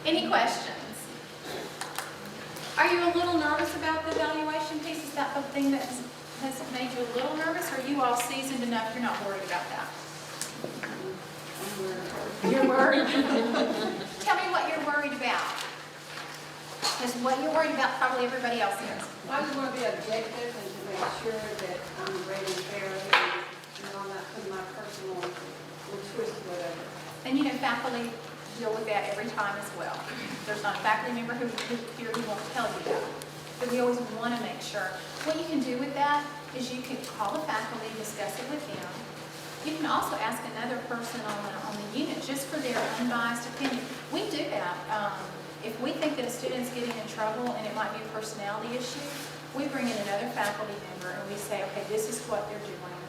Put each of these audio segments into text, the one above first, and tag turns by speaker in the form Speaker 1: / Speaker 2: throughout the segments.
Speaker 1: Any questions? Are you a little nervous about the evaluation piece? Is that the thing that has made you a little nervous, or are you all seasoned enough you're not worried about that? You're worried? Tell me what you're worried about. Because what you're worried about, probably everybody else is.
Speaker 2: I just want to be objective and to make sure that I'm rating fairly and I'm not putting my personal twist to whatever.
Speaker 1: And you know, faculty deal with that every time as well. There's not a faculty member who here who won't tell you that. But we always want to make sure. What you can do with that is you can call the faculty, discuss it with them. You can also ask another person on the unit just for their unbiased opinion. We do that. If we think that a student's getting in trouble and it might be a personality issue, we bring in another faculty member and we say, okay, this is what they're doing.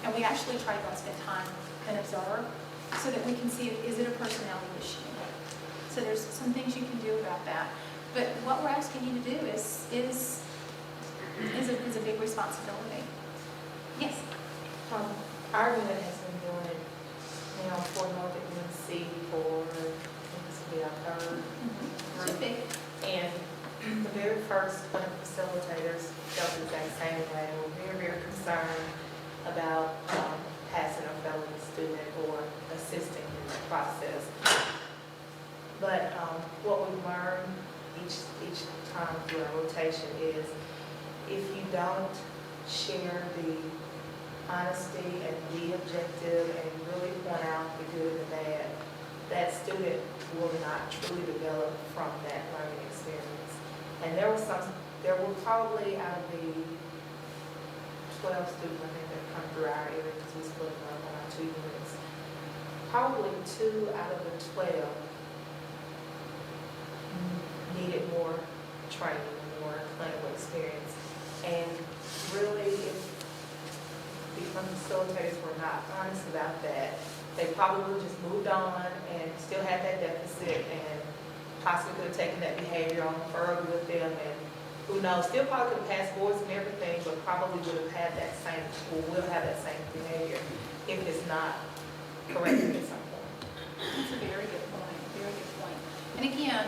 Speaker 1: And we actually try to go and spend time and observe so that we can see, is it a personality issue? So there's some things you can do about that. But what we're asking you to do is a big responsibility. Yes?
Speaker 3: Our unit has been doing it now for North UNC for, I think this will be our third.
Speaker 1: Should be.
Speaker 3: And the very first one of the facilitators felt the exact same way. We're very, very concerned about passing a fellow student or assisting in the process. But what we've learned each time through our rotation is if you don't share the honesty and be objective and really point out the good and the bad, that student will not truly develop from that learning experience. And there were probably out of the 12 students I think that come through our area, because we split them up on our 2 units, probably 2 out of the 12 needed more training, more clinical experience. And really, if the facilitators were not honest about that, they probably would have just moved on and still had that deficit and possibly could have taken that behavior on further with them, and who knows, still probably could have passed boards and everything, but probably would have had that same, or will have that same behavior if it's not corrected at some point.
Speaker 1: That's a very good point, very good point. And again,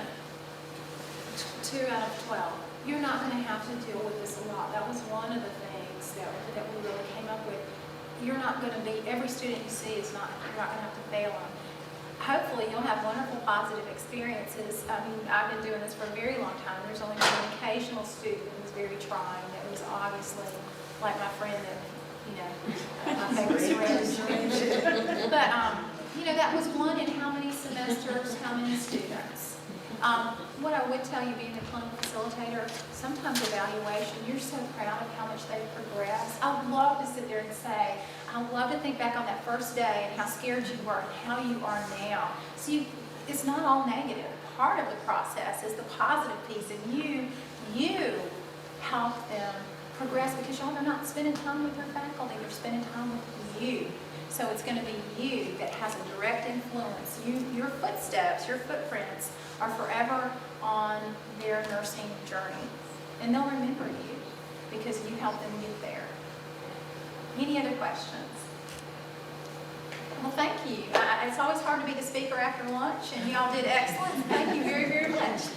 Speaker 1: 2 out of 12, you're not going to have to deal with this a lot. That was one of the things that we really came up with. You're not going to be, every student you see is not, you're not going to have to fail them. Hopefully you'll have wonderful positive experiences. I mean, I've been doing this for a very long time. There's only been an occasional student who was very trying, that was obviously like my friend that, you know, my favorite syringe. But, you know, that was one in how many semesters, how many students. What I would tell you, being a clinical facilitator, sometimes evaluation, you're so proud of how much they've progressed. I would love to sit there and say, I would love to think back on that first day and how scared you were and how you are now. So it's not all negative. Part of the process is the positive piece, and you help them progress, because y'all are not spending time with your faculty, they're spending time with you. So it's going to be you that has a direct influence. Your footsteps, your footprints are forever on their nursing journey. And they'll remember you because you helped them get there. Any other questions? Well, thank you. It's always hard to be the speaker after lunch, and y'all did excellent. Thank you very, very much.